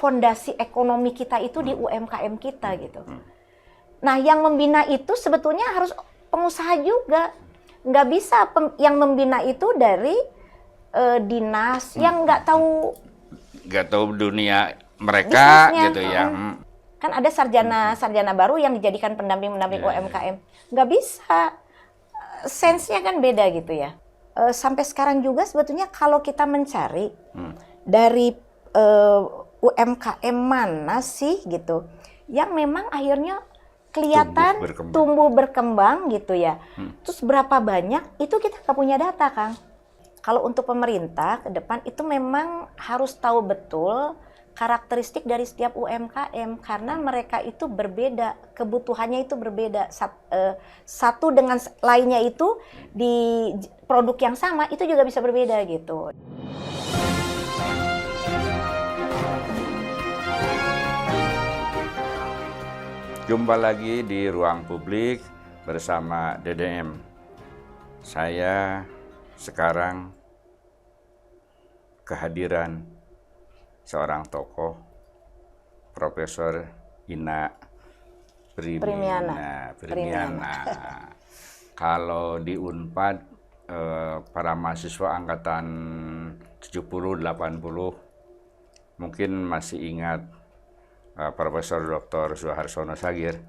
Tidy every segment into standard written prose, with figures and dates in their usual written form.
fondasi ekonomi kita itu di UMKM kita gitu. Nah, yang membina itu sebetulnya harus pengusaha juga. Nggak bisa yang membina itu dari dinas yang nggak tahu dunia mereka bisnisnya. gitu ya. Kan ada sarjana baru yang dijadikan pendamping UMKM. Nggak bisa. Sense-nya kan beda gitu ya. Sampai sekarang juga sebetulnya kalau kita mencari dari UMKM mana sih gitu yang memang akhirnya kelihatan tumbuh berkembang gitu ya. Terus berapa banyak itu kita nggak punya data, Kang. Kalau untuk pemerintah ke depan itu memang harus tahu betul karakteristik dari setiap UMKM karena mereka itu berbeda, kebutuhannya itu berbeda. Satu dengan lainnya itu di produk yang sama itu juga bisa berbeda gitu. Jumpa lagi di Ruang Publik bersama DDM. Saya sekarang kehadiran seorang tokoh, Profesor Ina Primiana. Kalau di Unpad, para mahasiswa angkatan 70-80 mungkin masih ingat Profesor Dr. Suharsono Sagir.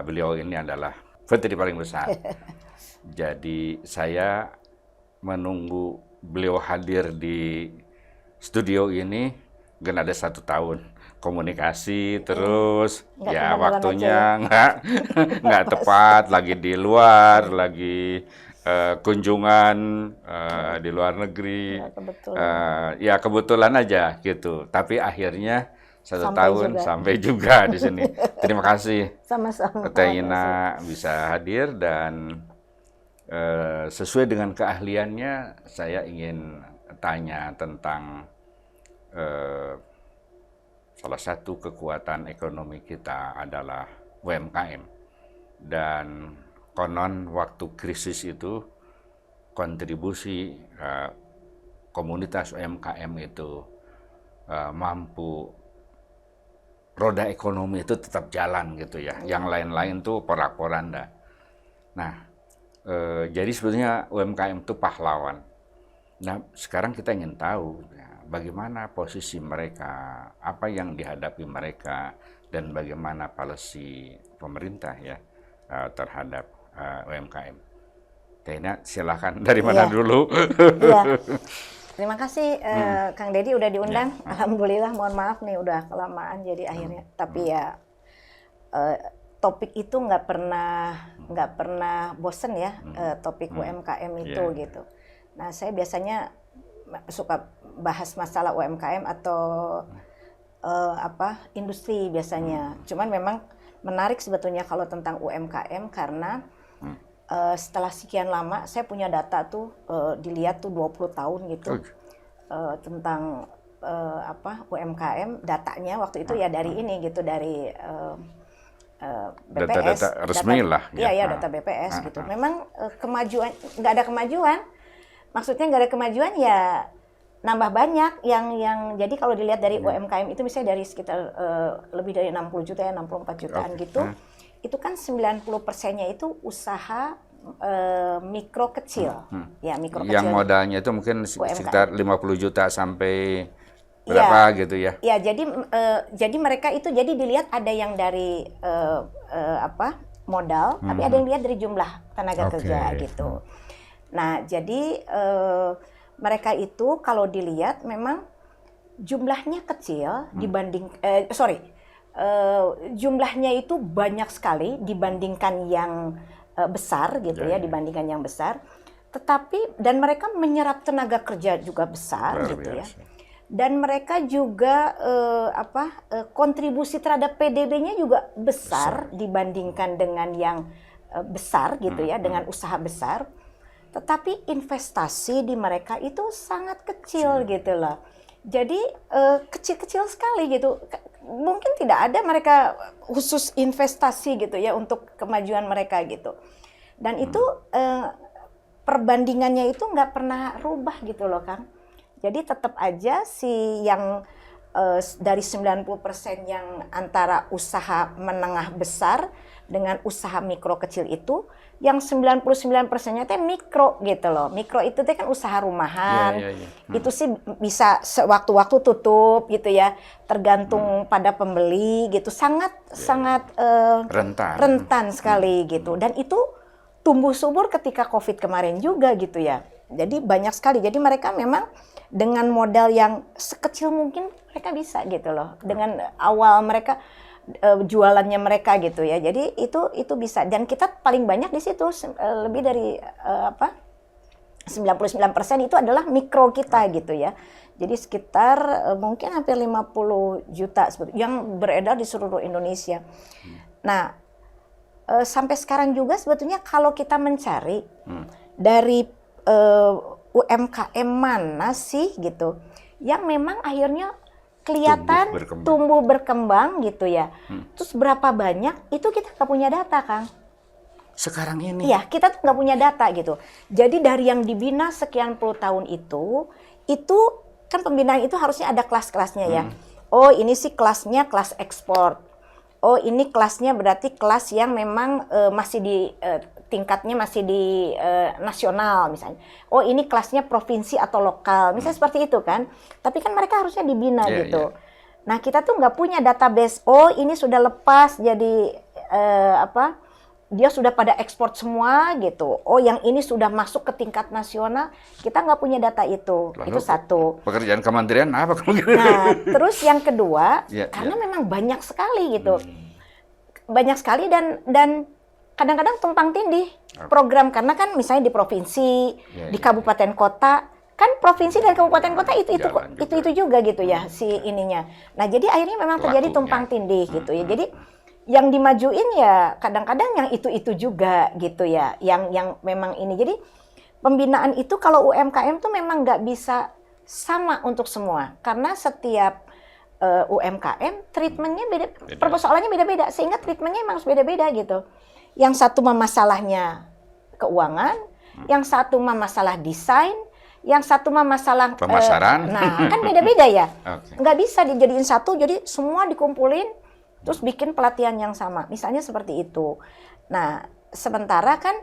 Beliau ini adalah menteri paling besar. Jadi saya menunggu beliau hadir di studio ini kan ada 1 tahun komunikasi terus ya waktunya nggak tepat, lagi di luar, lagi kunjungan di luar negeri. Ya kebetulan aja gitu. Tapi akhirnya 1 tahun sampai juga di sini. Terima kasih. Sama-sama. Teh Ina bisa hadir dan sesuai dengan keahliannya saya ingin tanya tentang salah satu kekuatan ekonomi kita adalah UMKM. Dan konon waktu krisis itu kontribusi komunitas UMKM itu mampu roda ekonomi itu tetap jalan gitu ya. Yang lain-lain tuh porak-poranda. Nah, jadi sebetulnya UMKM itu pahlawan. Nah, sekarang kita ingin tahu ya, bagaimana posisi mereka, apa yang dihadapi mereka, dan bagaimana policy pemerintah ya terhadap UMKM. Tina, silakan dari mana dulu? Iya. Terima kasih Kang Deddy udah diundang. Ya. Alhamdulillah, mohon maaf nih udah kelamaan jadi akhirnya. Tapi ya topik itu nggak pernah bosen ya, topik UMKM itu gitu. Nah, saya biasanya suka bahas masalah UMKM atau industri biasanya. Cuman memang menarik sebetulnya kalau tentang UMKM karena setelah sekian lama saya punya data tuh dilihat tuh 20 tahun gitu tentang UMKM, datanya waktu itu ya dari ini gitu, dari BPS, data resmi lah ya data BPS gitu. Memang kemajuan nggak ada kemajuan, maksudnya nggak ada kemajuan ya nambah banyak yang jadi kalau dilihat dari UMKM itu misalnya dari sekitar lebih dari 60 juta ya 64 jutaan gitu. Itu kan 90%-nya itu usaha mikro kecil. Ya, mikro kecil. Yang modalnya itu mungkin sekitar 50 juta sampai berapa gitu ya. Ya, jadi mereka itu jadi dilihat ada yang dari modal, tapi ada yang dilihat dari jumlah tenaga kerja gitu. Nah, jadi mereka itu kalau dilihat memang jumlahnya kecil dibanding jumlahnya itu banyak sekali dibandingkan yang besar gitu ya, dibandingkan yang besar. Tetapi dan mereka menyerap tenaga kerja juga besar gitu ya. Dan mereka juga kontribusi terhadap PDB-nya juga besar dibandingkan dengan yang besar gitu ya, dengan usaha besar. Tetapi investasi di mereka itu sangat kecil gitu loh. Jadi kecil-kecil sekali gitu. Mungkin tidak ada mereka khusus investasi gitu ya untuk kemajuan mereka gitu. Dan itu perbandingannya itu nggak pernah rubah gitu loh Kang. Jadi tetap aja si yang dari 90% yang antara usaha menengah besar dengan usaha mikro kecil itu, yang 99%-nya teh mikro gitu loh. Mikro itu teh kan usaha rumahan. Itu sih bisa sewaktu-waktu tutup gitu ya, tergantung pada pembeli gitu. Sangat rentan sekali gitu. Dan itu tumbuh subur ketika Covid kemarin juga gitu ya. Jadi banyak sekali. Jadi mereka memang dengan modal yang sekecil mungkin mereka bisa gitu loh. Dengan awal mereka jualannya mereka gitu ya. Jadi itu bisa. Dan kita paling banyak di situ lebih dari 99% itu adalah mikro kita gitu ya. Jadi sekitar mungkin hampir 50 juta yang beredar di seluruh Indonesia. Nah, sampai sekarang juga sebetulnya kalau kita mencari dari UMKM mana sih gitu yang memang akhirnya kelihatan tumbuh berkembang gitu ya. Terus berapa banyak itu kita nggak punya data, Kang. Sekarang ini? Iya, kita tuh nggak punya data gitu. Jadi dari yang dibina sekian puluh tahun itu kan pembinaan itu harusnya ada kelas-kelasnya ya. Oh ini sih kelasnya kelas ekspor. Oh ini kelasnya berarti kelas yang memang masih di tingkatnya masih di nasional misalnya. Oh ini kelasnya provinsi atau lokal, misalnya seperti itu kan. Tapi kan mereka harusnya dibina gitu. Nah kita tuh nggak punya database. Oh ini sudah lepas jadi dia sudah pada ekspor semua gitu. Oh yang ini sudah masuk ke tingkat nasional, kita nggak punya data itu. Lalu, itu satu. Pekerjaan kementerian apa? Nah terus yang kedua, karena memang banyak sekali gitu. Banyak sekali dan kadang-kadang tumpang tindih program. Karena kan misalnya di provinsi, di kabupaten kota, kan provinsi dan kabupaten kota itu juga gitu ya si ininya. Nah jadi akhirnya memang terjadi tumpang tindih gitu ya. Jadi yang dimajuin ya kadang-kadang yang itu juga gitu ya, yang memang ini. Jadi pembinaan itu kalau UMKM tuh memang nggak bisa sama untuk semua, karena setiap UMKM treatmentnya beda, persoalannya beda-beda, sehingga treatmentnya memang harus beda-beda gitu. Yang satu mah masalahnya keuangan, yang satu mah masalah desain, yang satu mah masalah pemasaran. Nah kan beda-beda ya, nggak bisa dijadiin satu, jadi semua dikumpulin terus bikin pelatihan yang sama, misalnya seperti itu. Nah, sementara kan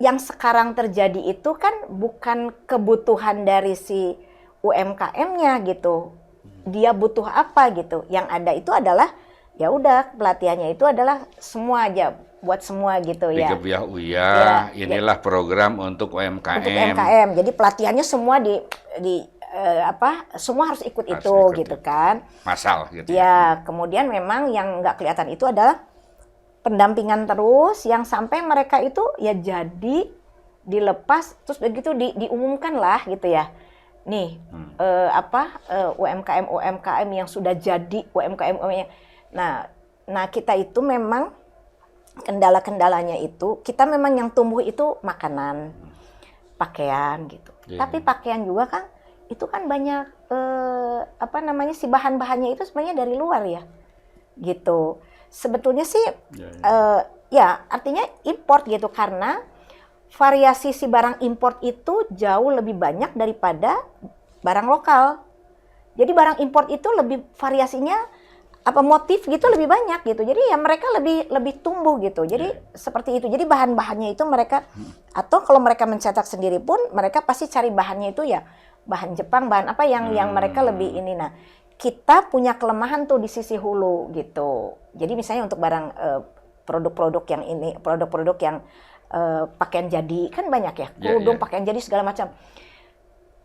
yang sekarang terjadi itu kan bukan kebutuhan dari si UMKM-nya gitu. Dia butuh apa gitu. Yang ada itu adalah ya udah pelatihannya itu adalah semua aja, buat semua gitu ya. Digebiah-uyah, inilah program untuk UMKM. Untuk UMKM. Jadi pelatihannya semua semua harus ikut itu gitu kan. Massal gitu ya. Kemudian memang yang nggak kelihatan itu adalah pendampingan terus yang sampai mereka itu ya jadi dilepas terus begitu diumumkan lah gitu ya. Nih UMKM yang sudah jadi UMKM. Nah kita itu memang kendala-kendalanya itu kita memang yang tumbuh itu makanan, pakaian gitu. Tapi pakaian juga kan itu kan banyak si bahan-bahannya itu sebenarnya dari luar ya gitu. Sebetulnya sih artinya import gitu, karena variasi si barang import itu jauh lebih banyak daripada barang lokal. Jadi barang import itu lebih variasinya motif gitu lebih banyak gitu. Jadi ya mereka lebih tumbuh gitu. Jadi seperti itu. Jadi bahan-bahannya itu mereka atau kalau mereka mencetak sendiri pun mereka pasti cari bahannya itu ya bahan Jepang, bahan apa yang mereka lebih ini. Nah, kita punya kelemahan tuh di sisi hulu gitu. Jadi misalnya untuk barang produk-produk yang ini, produk-produk yang pakaian jadi kan banyak ya, kerudung, pakaian jadi segala macam.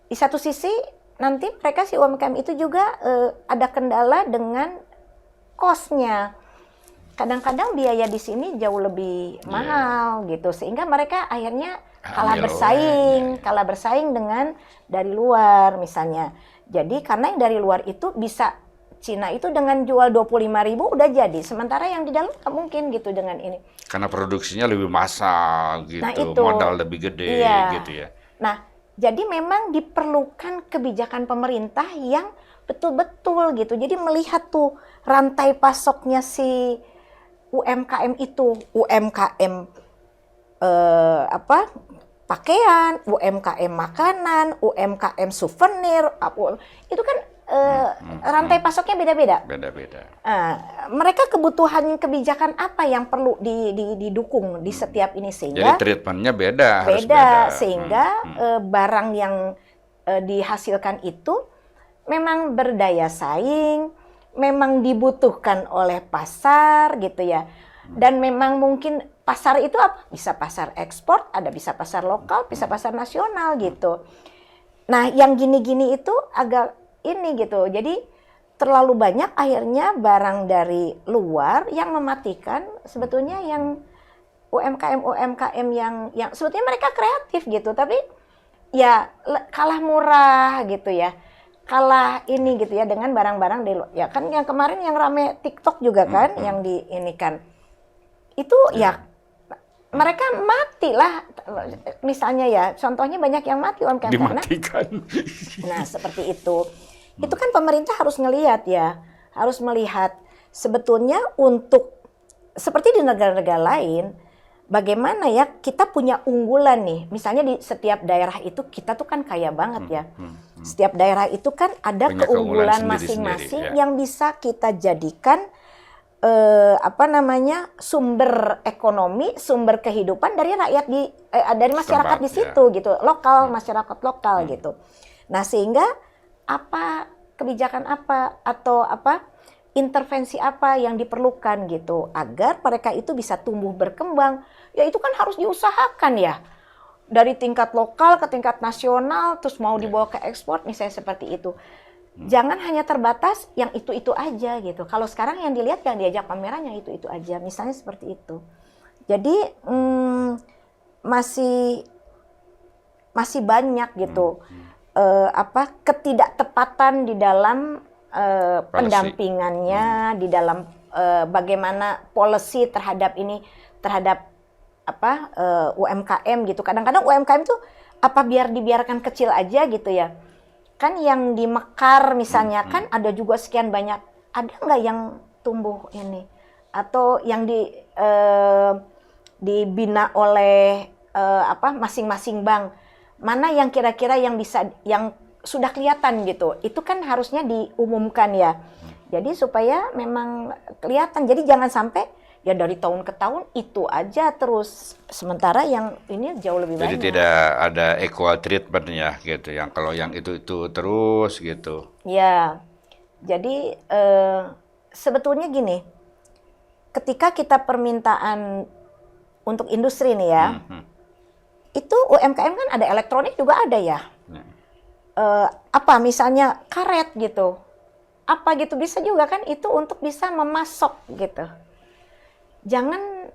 Di satu sisi nanti mereka si UMKM itu juga ada kendala dengan cost-nya. Kadang-kadang biaya di sini jauh lebih mahal gitu, sehingga mereka akhirnya kalah bersaing dengan dari luar misalnya. Jadi karena yang dari luar itu bisa Cina itu dengan jual 25.000 udah jadi, sementara yang di dalam nggak mungkin gitu dengan ini. Karena produksinya lebih massal gitu, nah, itu, modal lebih gede gitu ya. Nah, jadi memang diperlukan kebijakan pemerintah yang betul-betul gitu. Jadi melihat tuh rantai pasoknya si UMKM itu, UMKM pakaian, UMKM makanan, UMKM souvenir, itu kan rantai pasoknya beda-beda. Beda-beda. Mereka kebutuhan kebijakan apa yang perlu didukung di setiap ini sehingga Jadi treatmentnya beda, harus beda beda. sehingga barang yang dihasilkan itu memang berdaya saing, memang dibutuhkan oleh pasar gitu ya. Dan memang mungkin pasar itu apa? Bisa pasar ekspor, ada bisa pasar lokal, bisa pasar nasional gitu. Nah, yang gini-gini itu agak ini gitu. Jadi terlalu banyak akhirnya barang dari luar yang mematikan sebetulnya yang UMKM yang sebetulnya mereka kreatif gitu, tapi ya kalah murah gitu ya. Kalah ini gitu ya dengan barang-barang di luar. Ya kan yang kemarin yang rame TikTok juga kan yang di ini kan. Itu ya mereka mati lah, misalnya ya, contohnya banyak yang mati UMKM dimatikan. Nah seperti itu kan pemerintah harus ngelihat ya, harus melihat sebetulnya untuk seperti di negara-negara lain, bagaimana ya kita punya unggulan nih, misalnya di setiap daerah itu kita tuh kan kaya banget ya, setiap daerah itu kan ada punya keunggulan masing-masing ya. yang bisa kita jadikan sumber ekonomi, sumber kehidupan dari rakyat dari masyarakat di situ gitu, lokal, masyarakat lokal gitu. Nah, sehingga kebijakan apa atau intervensi apa yang diperlukan gitu agar mereka itu bisa tumbuh berkembang, ya itu kan harus diusahakan ya. Dari tingkat lokal ke tingkat nasional terus mau dibawa ke ekspor misalnya seperti itu. Jangan hanya terbatas yang itu-itu aja gitu. Kalau sekarang yang dilihat yang diajak pameran yang itu-itu aja, misalnya seperti itu. Jadi masih banyak gitu ketidaktepatan di dalam pendampingannya, di dalam bagaimana policy terhadap UMKM gitu. Kadang-kadang UMKM tuh dibiarkan kecil aja gitu ya. Kan yang di Mekar misalnya kan ada juga sekian banyak, ada nggak yang tumbuh ini atau yang dibina oleh masing-masing bank, mana yang kira-kira yang bisa yang sudah kelihatan gitu, itu kan harusnya diumumkan ya, jadi supaya memang kelihatan, jadi jangan sampai ya dari tahun ke tahun itu aja terus, sementara yang ini jauh lebih banyak. Jadi tidak ada equal treatment ya gitu, yang kalau yang itu terus gitu. Ya, jadi sebetulnya gini, ketika kita permintaan untuk industri nih ya, itu UMKM kan ada elektronik juga ada ya, misalnya karet gitu, gitu bisa juga kan itu untuk bisa memasok gitu. Jangan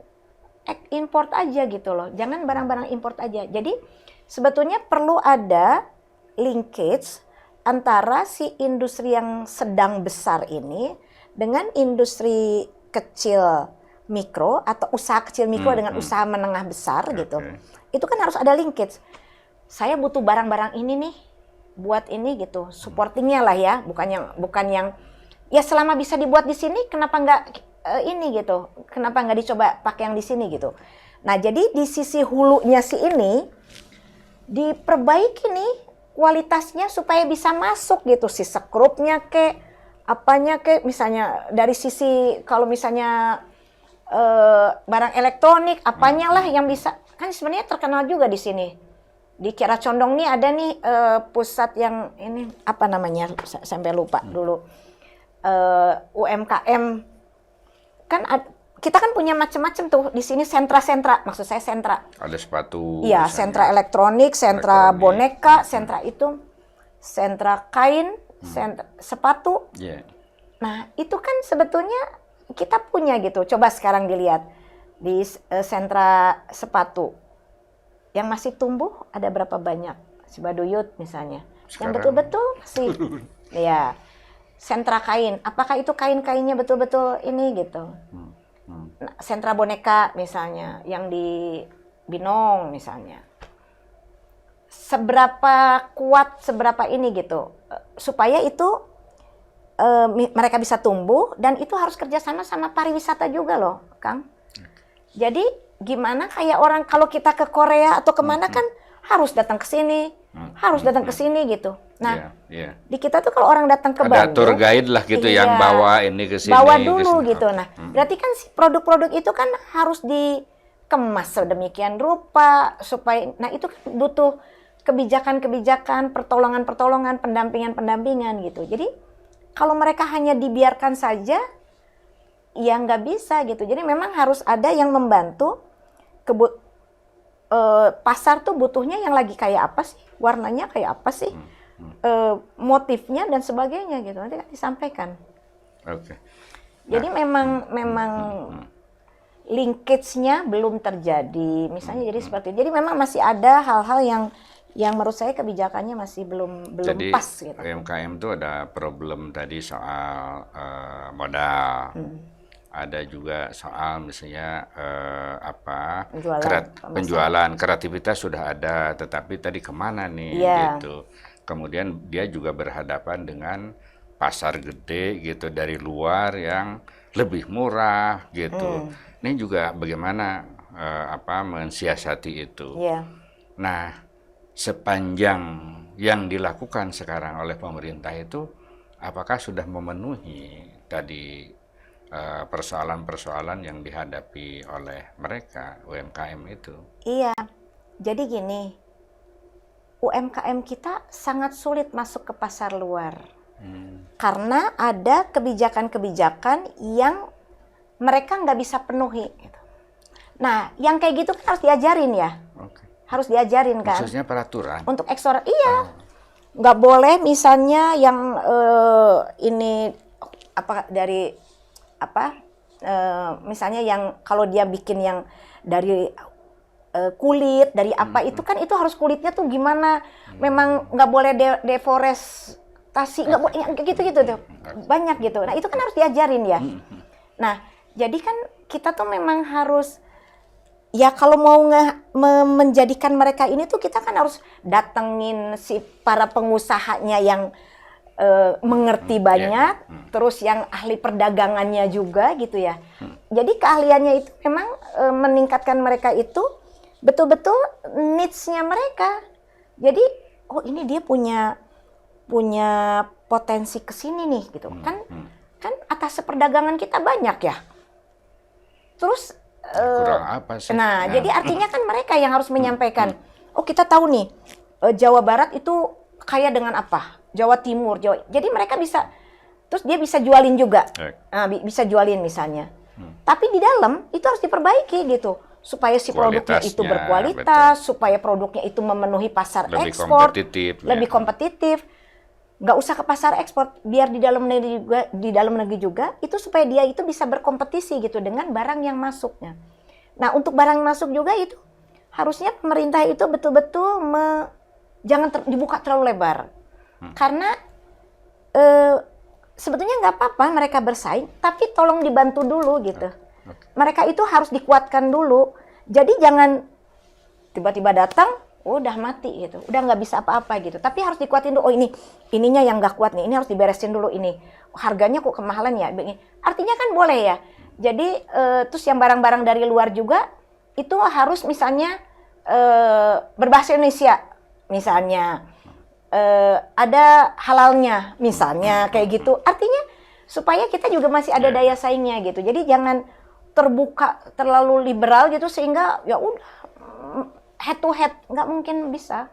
import aja gitu loh, jangan barang-barang import aja. Jadi sebetulnya perlu ada linkage antara si industri yang sedang besar ini dengan industri kecil mikro atau usaha kecil mikro dengan usaha menengah besar gitu. Itu kan harus ada linkage. Saya butuh barang-barang ini nih buat ini gitu, supportingnya lah ya, bukan yang ya selama bisa dibuat di sini kenapa nggak ini gitu, kenapa nggak dicoba pakai yang di sini gitu. Nah jadi di sisi hulunya si ini diperbaiki nih kualitasnya supaya bisa masuk gitu, si sekrupnya misalnya dari sisi kalau misalnya barang elektronik apanya lah yang bisa, kan sebenarnya terkenal juga di sini. Di Kiara Condong nih ada nih pusat yang ini apa namanya sampai lupa dulu, UMKM kan kita kan punya macam-macam tuh di sini, sentra-sentra, maksud saya sentra. Ada sepatu. Iya, sentra elektronik, sentra boneka, sentra itu, sentra kain, sentra sepatu. Yeah. Nah itu kan sebetulnya kita punya gitu. Coba sekarang dilihat di sentra sepatu yang masih tumbuh ada berapa banyak? Cibaduyut misalnya, sekarang, yang betul-betul masih, ya. Sentra kain, apakah itu kain-kainnya betul-betul ini gitu? Nah, sentra boneka misalnya, yang di Binong misalnya, seberapa kuat, seberapa ini gitu, supaya itu mereka bisa tumbuh, dan itu harus kerjasama sama pariwisata juga loh, Kang. Jadi gimana kayak orang kalau kita ke Korea atau kemana kan harus datang ke sini, harus datang ke sini gitu. Nah, di kita tuh kalau orang datang ke ada Bandung, tour guide lah gitu yang bawa ini ke sini. Bawa dulu gitu. Nah, berarti kan si produk-produk itu kan harus dikemas sedemikian rupa supaya, nah itu kan butuh kebijakan-kebijakan, pertolongan-pertolongan, pendampingan-pendampingan gitu. Jadi kalau mereka hanya dibiarkan saja, ya nggak bisa gitu. Jadi memang harus ada yang membantu. Pasar tuh butuhnya yang lagi kayak apa sih, warnanya kayak apa sih, motifnya dan sebagainya gitu. Nanti kan disampaikan. Oke. Jadi memang linkage-nya belum terjadi. Misalnya jadi seperti itu. Jadi memang masih ada hal-hal yang menurut saya kebijakannya masih belum jadi, pas gitu. UMKM itu ada problem tadi soal modal. Ada juga soal misalnya penjualan, kreativitas sudah ada, tetapi tadi kemana nih gitu. Kemudian dia juga berhadapan dengan pasar gede gitu dari luar yang lebih murah gitu. Ini juga bagaimana mensiasati itu. Nah, sepanjang yang dilakukan sekarang oleh pemerintah itu, apakah sudah memenuhi tadi persoalan-persoalan yang dihadapi oleh mereka, UMKM itu? Iya, jadi gini, UMKM kita sangat sulit masuk ke pasar luar. Karena ada kebijakan-kebijakan yang mereka nggak bisa penuhi. Gitu. Nah, yang kayak gitu kan harus diajarin ya. Harus diajarin kan. Khususnya peraturan? Untuk ekspor, iya. Nggak boleh misalnya yang misalnya yang kalau dia bikin yang dari kulit, dari apa itu kan itu harus kulitnya tuh gimana, memang nggak boleh deforestasi, nggak boleh gitu-gitu tuh, banyak gitu. Nah itu kan harus diajarin ya. Nah jadi kan kita tuh memang harus, ya kalau mau menjadikan mereka ini tuh kita kan harus datengin si para pengusahanya yang mengerti banyak, terus yang ahli perdagangannya juga gitu ya. Jadi keahliannya itu memang meningkatkan mereka itu betul-betul needs-nya mereka. Jadi oh ini dia punya potensi ke sini nih gitu. Kan atas perdagangan kita banyak ya. Terus kurang apa sih? Nah, jadi artinya kan mereka yang harus menyampaikan. Oh, kita tahu nih Jawa Barat itu kaya dengan apa? Jawa Timur, jadi mereka bisa, terus dia bisa jualin juga, bisa jualin misalnya. Tapi di dalam itu harus diperbaiki gitu, supaya si produknya itu berkualitas, supaya produknya itu memenuhi pasar ekspor, lebih kompetitif. Nggak usah ke pasar ekspor, biar di dalam negeri juga itu supaya dia itu bisa berkompetisi gitu dengan barang yang masuknya. Nah untuk barang masuk juga itu harusnya pemerintah itu betul-betul jangan dibuka terlalu lebar. Karena sebetulnya nggak apa-apa mereka bersaing, tapi tolong dibantu dulu gitu. Mereka itu harus dikuatkan dulu. Jadi jangan tiba-tiba datang, udah mati gitu, udah nggak bisa apa-apa gitu. Tapi harus dikuatin dulu. Oh ininya yang nggak kuat nih, ini harus diberesin dulu ini. Harganya kok kemahalan ya? Artinya kan boleh ya. Jadi terus yang barang-barang dari luar juga itu harus misalnya berbahasa Indonesia, misalnya. Ada halalnya misalnya kayak gitu, artinya supaya kita juga masih ada daya saingnya gitu. Jadi jangan terbuka terlalu liberal gitu sehingga ya udah head to head, nggak mungkin bisa.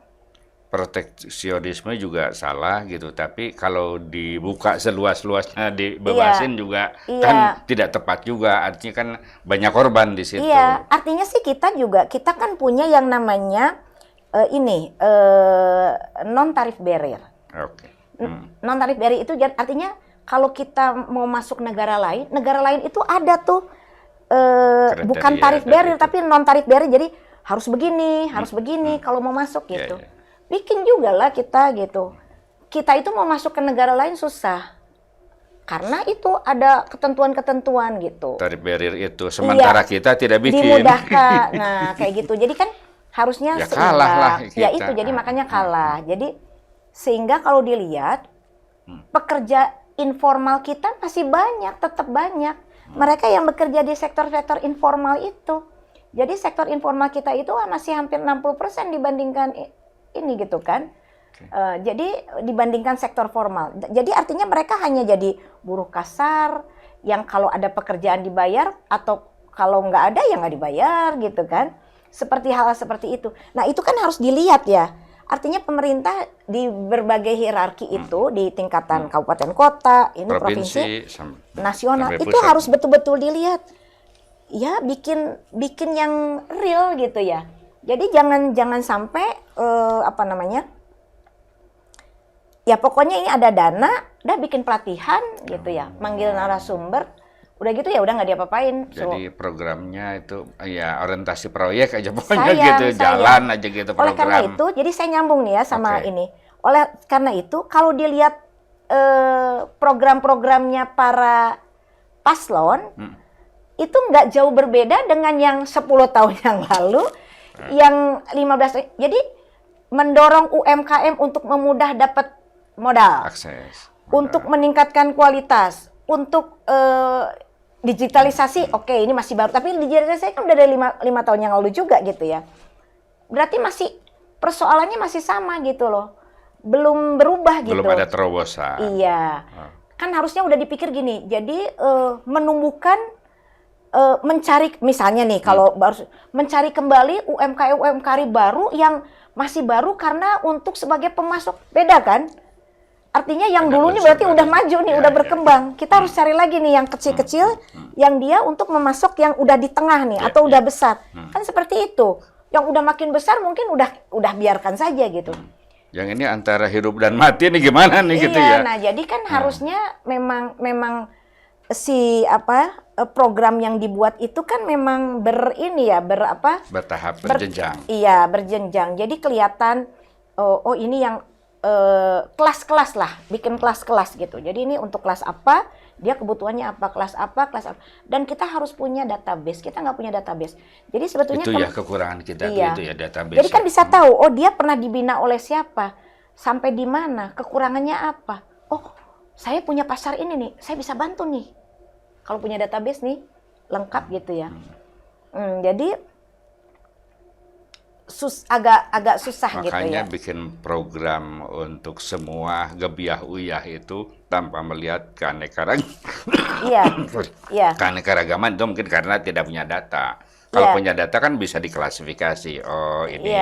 Proteksionisme juga salah gitu, tapi kalau dibuka seluas-luasnya dibebasin juga kan tidak tepat juga, artinya kan banyak korban di situ. Iya, artinya sih kita kan punya yang namanya non tarif barrier. Non tarif barrier itu artinya kalau kita mau masuk negara lain itu ada tuh bukan tarif barrier tapi non tarif barrier. Jadi harus begini kalau mau masuk gitu. Bikin juga lah kita gitu. Kita itu mau masuk ke negara lain susah. Karena itu ada ketentuan-ketentuan gitu. Tarif barrier itu sementara kita tidak bikin. Dimudahkan. Nah, kayak gitu. Jadi kan harusnya ya kalah lah kita. Ya itu jadi makanya kalah. Jadi sehingga kalau dilihat pekerja informal kita masih banyak, tetap banyak. Mereka yang bekerja di sektor-sektor informal itu Jadi sektor informal kita itu masih hampir 60% dibandingkan ini gitu kan. Jadi dibandingkan sektor formal. Jadi artinya mereka hanya jadi buruh kasar yang kalau ada pekerjaan dibayar atau kalau nggak ada ya nggak dibayar gitu kan. Seperti hal seperti itu. Nah itu kan harus dilihat ya. Artinya pemerintah di berbagai hierarki itu di tingkatan kabupaten kota, ini provinsi, nasional itu harus betul-betul dilihat. Ya bikin yang real gitu ya. Jadi jangan sampai apa namanya? Ya pokoknya ini ada dana, udah bikin pelatihan gitu ya, manggil narasumber, udah gitu ya udah nggak diapa-apain. Jadi programnya itu ya orientasi proyek aja pokoknya gitu, jalan aja gitu program. Oleh karena itu, jadi saya nyambung nih ya sama ini. Oleh karena itu, kalau dilihat program-programnya para paslon, itu nggak jauh berbeda dengan yang 10 tahun yang lalu, yang 15. Jadi mendorong UMKM untuk memudah dapat modal, akses, untuk meningkatkan kualitas, untuk digitalisasi. Oke, ini masih baru, tapi digitalisasi kan udah dari 5 tahun yang lalu juga gitu ya. Berarti masih persoalannya masih sama gitu loh, belum berubah gitu. Belum ada terobosan. Iya, kan harusnya udah dipikir gini. Jadi menumbuhkan, mencari misalnya nih kalau baru mencari kembali UMKM baru yang masih baru karena untuk sebagai pemasok, beda kan? Artinya yang dulunya berarti udah maju nih, udah berkembang. Kita harus cari lagi nih yang kecil-kecil, yang dia untuk memasok yang udah di tengah nih atau udah besar. Kan seperti itu. Yang udah makin besar mungkin udah biarkan saja gitu. Yang ini antara hidup dan mati nih gimana nih gitu ya. Nah, jadi kan harusnya memang si program yang dibuat itu kan memang bertahap, berjenjang. Iya, berjenjang. Jadi kelihatan oh ini yang kelas-kelas lah, bikin kelas-kelas gitu. Jadi ini untuk kelas apa, dia kebutuhannya apa, kelas apa. Dan kita harus punya database. Kita nggak punya database. Jadi sebetulnya itu ya kekurangan kita itu ya database. Jadi kan bisa tahu, oh dia pernah dibina oleh siapa, sampai di mana, kekurangannya apa. Oh, saya punya pasar ini nih, saya bisa bantu nih. Kalau punya database nih, lengkap gitu ya. Jadi agak susah gitu ya. Makanya bikin program untuk semua gebiah uyah itu tanpa melihat keanekaragaman itu mungkin karena tidak punya data. Kalau punya data kan bisa diklasifikasi. Oh ini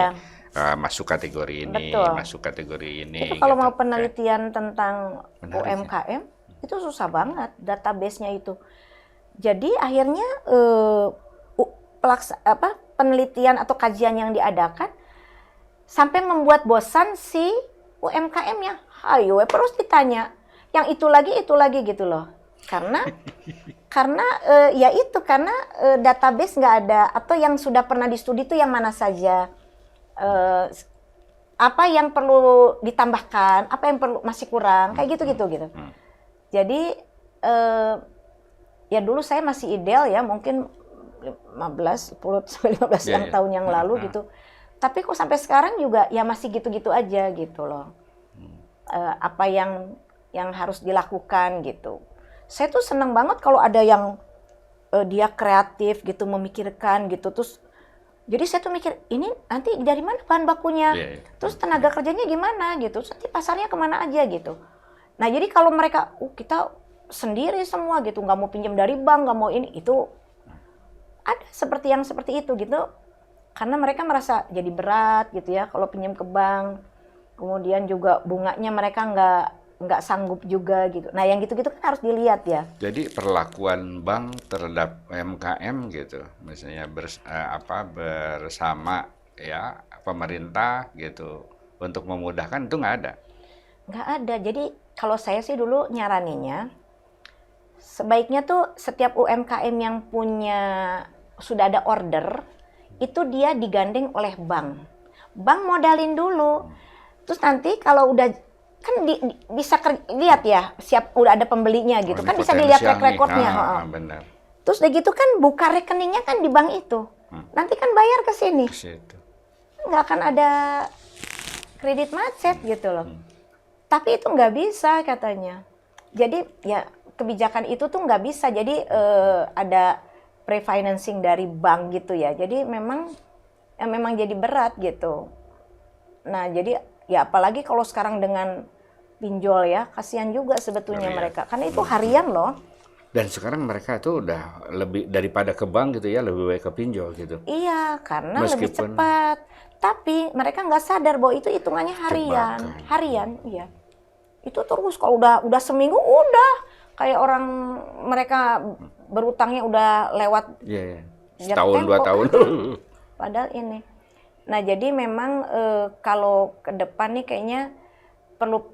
masuk kategori ini, masuk kategori ini. Itu kalau mau penelitian tentang UMKM itu susah banget database-nya itu. Jadi akhirnya penelitian atau kajian yang diadakan sampai membuat bosan si UMKM-nya. Ayo, terus ditanya yang itu lagi gitu loh. Karena database nggak ada, atau yang sudah pernah di-studi itu yang mana saja. Apa yang perlu ditambahkan, apa yang perlu masih kurang, kayak gitu. Jadi ya dulu saya masih ideal ya, mungkin 10 sampai 15 tahun yang lalu gitu. Tapi kok sampai sekarang juga ya masih gitu-gitu aja gitu loh. Apa yang harus dilakukan gitu. Saya tuh seneng banget kalau ada yang dia kreatif gitu, memikirkan gitu. Terus jadi saya tuh mikir, ini nanti dari mana bahan bakunya? Terus tenaga kerjanya gimana gitu. Terus nanti pasarnya kemana aja gitu. Nah jadi kalau mereka, kita sendiri semua gitu, nggak mau pinjam dari bank, nggak mau ini, itu ada seperti itu gitu, karena mereka merasa jadi berat gitu ya kalau pinjam ke bank, kemudian juga bunganya mereka nggak sanggup juga gitu. Nah yang gitu-gitu kan harus dilihat ya. Jadi perlakuan bank terhadap UMKM gitu, misalnya bersama ya pemerintah gitu untuk memudahkan, itu nggak ada. Nggak ada. Jadi kalau saya sih dulu nyaraninnya, sebaiknya tuh setiap UMKM yang sudah ada order, itu dia digandeng oleh bank. Bank modalin dulu. Terus nanti kalau udah, kan bisa lihat ya, udah ada pembelinya gitu. Kan bisa dilihat track recordnya. Benar. Terus udah gitu kan buka rekeningnya kan di bank itu. Nanti kan bayar ke sini. Nggak akan ada kredit macet gitu loh. Tapi itu nggak bisa katanya. Jadi ya kebijakan itu tuh nggak bisa. Jadi ada pre-financing dari bank gitu ya. Jadi memang jadi berat gitu. Nah, jadi ya apalagi kalau sekarang dengan pinjol ya, kasihan juga sebetulnya mereka. Karena itu harian loh. Dan sekarang mereka tuh udah lebih daripada ke bank gitu ya, lebih baik ke pinjol gitu. Iya, karena lebih Meskipun cepat. Tapi mereka nggak sadar bahwa itu hitungannya harian. Jebakan. Harian, iya. Itu terus kalau udah seminggu udah kayak orang mereka berutangnya udah lewat Iya. jatuh Setahun, 2 tempo. tahun. Padahal ini. Nah, jadi memang kalau ke depan nih kayaknya perlu,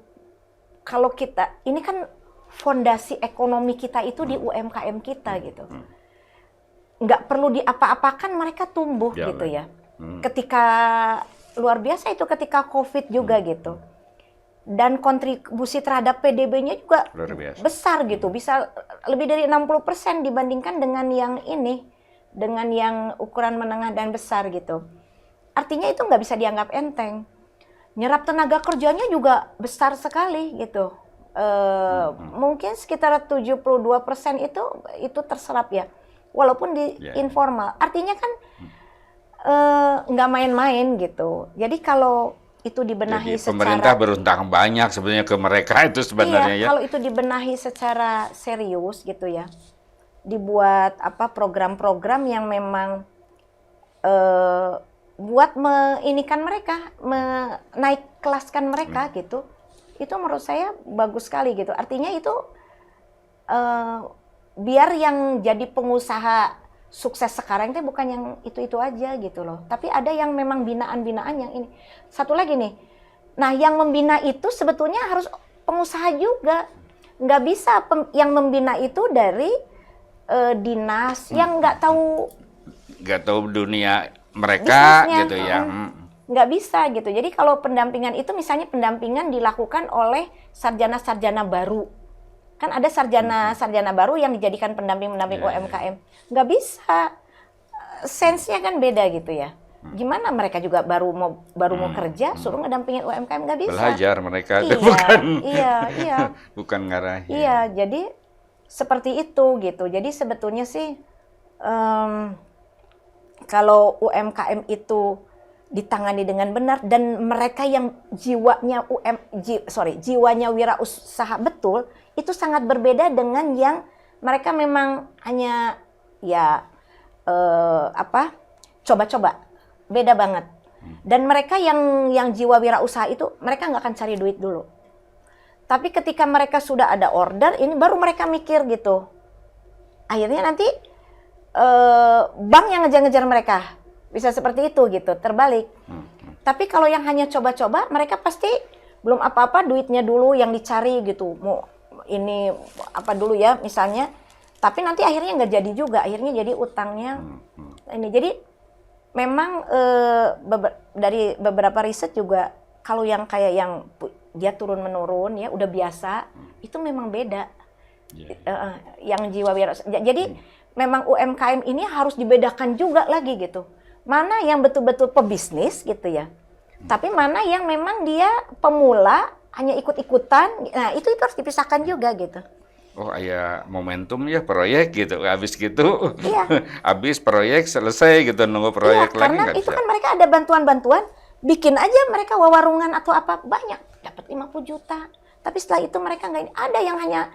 kalau kita, ini kan fondasi ekonomi kita itu di UMKM kita gitu. Nggak perlu diapa-apakan mereka tumbuh Jalan. gitu ya. Ketika luar biasa itu ketika COVID juga gitu. Dan kontribusi terhadap PDB-nya juga Luar biasa. besar gitu. Bisa lebih dari 60% dibandingkan dengan yang ini. Dengan yang ukuran menengah dan besar gitu. Artinya itu nggak bisa dianggap enteng. Nyerap tenaga kerjanya juga besar sekali gitu. Mungkin sekitar 72% itu terserap ya. Walaupun di informal. Artinya kan nggak main-main gitu. Jadi kalau itu dibenahi Jadi pemerintah secara... berutang banyak sebenarnya ke mereka itu sebenarnya Iya, kalau itu dibenahi secara serius gitu ya. Dibuat program-program yang memang buat meinikan mereka, menaik kelaskan mereka gitu. Itu menurut saya bagus sekali gitu. Artinya itu biar yang jadi pengusaha sukses sekarang itu bukan yang itu-itu aja gitu loh. Tapi ada yang memang binaan-binaan yang ini. Satu lagi nih, nah yang membina itu sebetulnya harus pengusaha juga. Nggak bisa yang membina itu dari dinas yang nggak tahu dunia mereka bisnisnya, gitu ya. Nggak bisa gitu. Jadi kalau pendampingan itu misalnya pendampingan dilakukan oleh sarjana-sarjana baru. Kan ada sarjana-sarjana baru yang dijadikan pendamping-pendamping UMKM. Nggak bisa. Sense-nya kan beda gitu ya. Gimana mereka juga baru mau kerja, suruh ngedampingin UMKM, nggak bisa. Belajar mereka, Iya. bukan ngarahin. Iya, jadi seperti itu gitu. Jadi sebetulnya sih kalau UMKM itu ditangani dengan benar dan mereka yang jiwanya jiwanya wirausaha betul, itu sangat berbeda dengan yang mereka memang hanya coba-coba. Beda banget. Dan mereka yang jiwa wirausaha itu mereka nggak akan cari duit dulu. Tapi ketika mereka sudah ada order, ini baru mereka mikir gitu. Akhirnya nanti bank yang ngejar-ngejar mereka. Bisa seperti itu gitu, terbalik. Tapi kalau yang hanya coba-coba, mereka pasti belum apa-apa, duitnya dulu yang dicari gitu. Mau ini apa dulu ya misalnya. Tapi nanti akhirnya nggak jadi juga, akhirnya jadi utangnya ini. Jadi memang dari beberapa riset juga kalau yang kayak yang dia turun-menurun ya udah biasa, itu memang beda. Yang jiwa wirausaha. Jadi memang UMKM ini harus dibedakan juga lagi gitu. Mana yang betul-betul pebisnis gitu ya. Tapi mana yang memang dia pemula, hanya ikut-ikutan. Nah, itu harus dipisahkan juga gitu. Oh, ya momentum ya proyek gitu. Habis gitu, iya. Habis proyek selesai gitu nunggu proyek lagi karena nggak itu bisa. Kan mereka ada bantuan-bantuan, bikin aja mereka warungan atau apa banyak, dapat 50 juta. Tapi setelah itu mereka nggak, ada yang hanya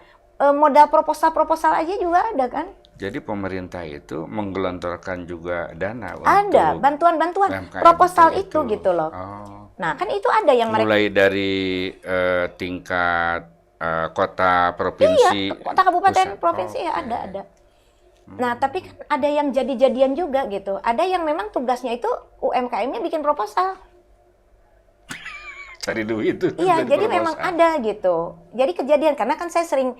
modal proposal aja juga ada kan. Jadi pemerintah itu menggelontorkan juga dana ada untuk bantuan-bantuan proposal itu gitu loh. Nah kan itu ada yang mereka mulai dari tingkat kota, provinsi, kota, kabupaten, pusat. provinsi ya ada. Nah tapi kan ada yang jadi-jadian juga gitu. Ada yang memang tugasnya itu UMKM-nya bikin proposal. Cari duit itu. Iya, jadi memang ada gitu. Jadi kejadian karena kan saya sering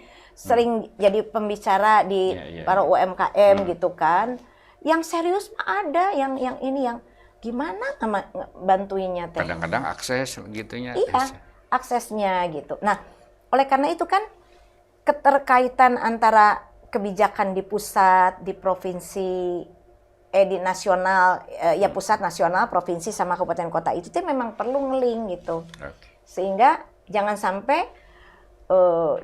jadi pembicara di para UMKM gitu kan. Yang serius mah ada, yang ini yang gimana bantuinnya teh. Kadang-kadang akses gitunya. Iya, aksesnya gitu. Nah, oleh karena itu kan keterkaitan antara kebijakan di pusat, di provinsi, di nasional, ya pusat, nasional, provinsi sama kabupaten kota itu tuh memang perlu ngeling gitu. Sehingga jangan sampai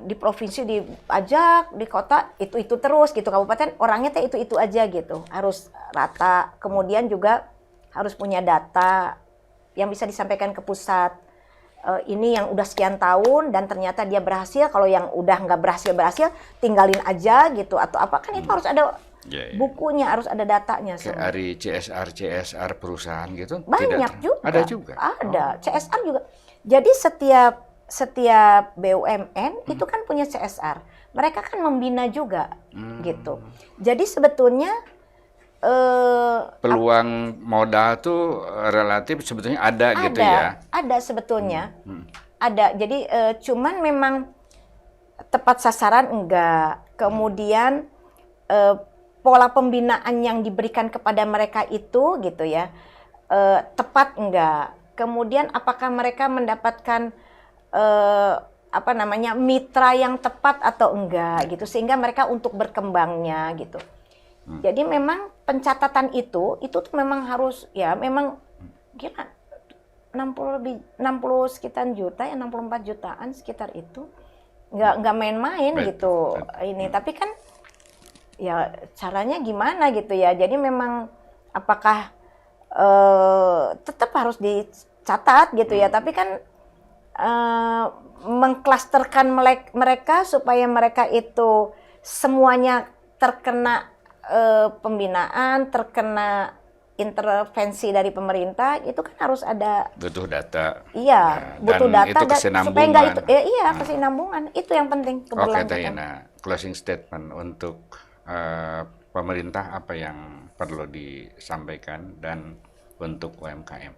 di provinsi diajak, di kota itu terus gitu, kabupaten orangnya teh itu aja gitu, harus rata. Kemudian juga harus punya data yang bisa disampaikan ke pusat. Ini yang udah sekian tahun dan ternyata dia berhasil. Kalau yang udah nggak berhasil tinggalin aja gitu atau apa, kan itu harus ada bukunya, harus ada datanya. Kayak hari CSR perusahaan gitu? Banyak tidak, juga. Ada juga? Ada, CSR juga. Jadi setiap BUMN itu kan punya CSR. Mereka kan membina juga gitu. Jadi sebetulnya peluang modal tuh relatif sebetulnya ada gitu ya? Ada sebetulnya. Ada. Jadi cuman memang tepat sasaran enggak. Kemudian pola pembinaan yang diberikan kepada mereka itu gitu ya, tepat enggak. Kemudian apakah mereka mendapatkan mitra yang tepat atau enggak gitu, sehingga mereka untuk berkembangnya gitu. Jadi memang pencatatan itu tuh memang harus ya, memang gila 60 sekian juta ya, 64 jutaan sekitar itu, nggak main-main gitu ini. Tapi kan ya caranya gimana gitu ya. Jadi memang apakah tetap harus dicatat gitu ya, tapi kan mengklasterkan mereka supaya mereka itu semuanya terkena pembinaan, terkena intervensi dari pemerintah, itu kan harus ada, butuh data. Iya, butuh dan data itu kesinambungan. supaya nggak itu, kesinambungan itu yang penting, Oke, keberlanjutan. closing statement untuk pemerintah, apa yang perlu disampaikan dan untuk UMKM?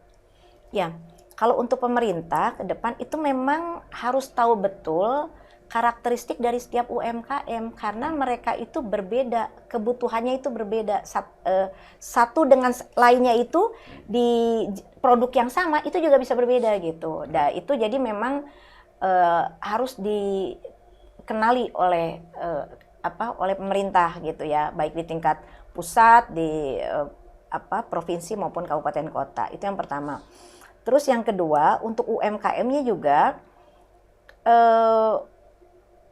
Ya, kalau untuk pemerintah ke depan itu memang harus tahu betul karakteristik dari setiap UMKM, karena mereka itu berbeda, kebutuhannya itu berbeda. Satu dengan lainnya itu di produk yang sama itu juga bisa berbeda gitu. Nah, itu jadi memang harus dikenali oleh oleh pemerintah gitu ya, baik di tingkat pusat, di provinsi maupun kabupaten kota. Itu yang pertama. Terus yang kedua, untuk UMKM-nya juga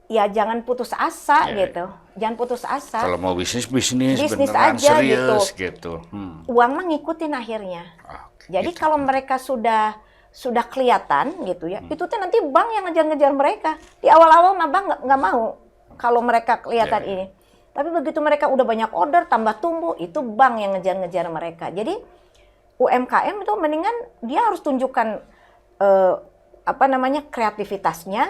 ya jangan putus asa gitu. Jangan putus asa. Kalau mau bisnis aja serius gitu. Uang mah ngikutin akhirnya. Jadi gitu. kalau mereka sudah kelihatan gitu ya, itu tuh nanti bank yang ngejar-ngejar mereka. Di awal-awal mah bank nggak mau kalau mereka kelihatan ini. Tapi begitu mereka udah banyak order, tambah tumbuh, itu bank yang ngejar-ngejar mereka. Jadi UMKM itu mendingan dia harus tunjukkan kreativitasnya,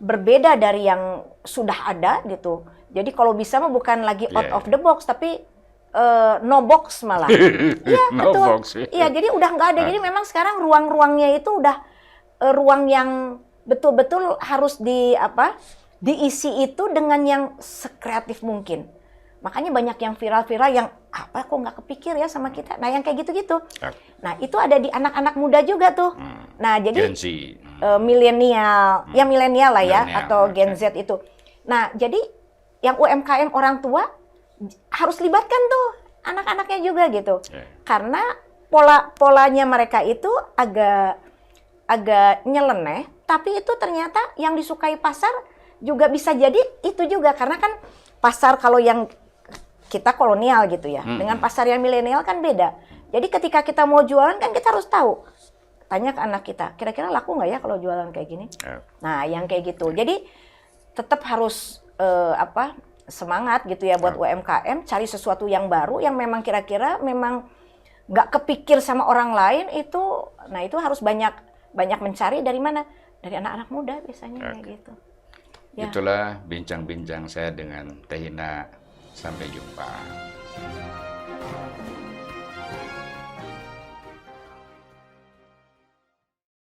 berbeda dari yang sudah ada gitu. Jadi kalau bisa mah bukan lagi out of the box, tapi no box malah. Iya, no betul. Box. Iya, jadi udah nggak ada. Jadi memang sekarang ruang-ruangnya itu udah ruang yang betul-betul harus diisi itu dengan yang sekreatif mungkin. Makanya banyak yang viral-viral yang kok nggak kepikir ya sama kita. Nah, yang kayak gitu-gitu. Nah, itu ada di anak-anak muda juga tuh. Nah, jadi Gen Z. Milenial, ya milenial lah ya, atau Gen Z itu. Nah, jadi yang UMKM orang tua harus libatkan tuh anak-anaknya juga gitu. Karena polanya mereka itu agak nyeleneh, tapi itu ternyata yang disukai pasar juga bisa jadi itu juga, karena kan pasar kalau yang kita kolonial gitu ya, dengan pasar yang milenial kan beda. Jadi ketika kita mau jualan kan kita harus tahu, tanya ke anak kita, kira-kira laku nggak ya kalau jualan kayak gini? Nah, yang kayak gitu. Jadi tetap harus semangat gitu ya buat UMKM, cari sesuatu yang baru yang memang kira-kira memang nggak kepikir sama orang lain itu. Nah, itu harus banyak mencari dari mana? Dari anak-anak muda biasanya kayak gitu. Ya. Itulah bincang-bincang saya dengan Teh Ina. Sampai jumpa.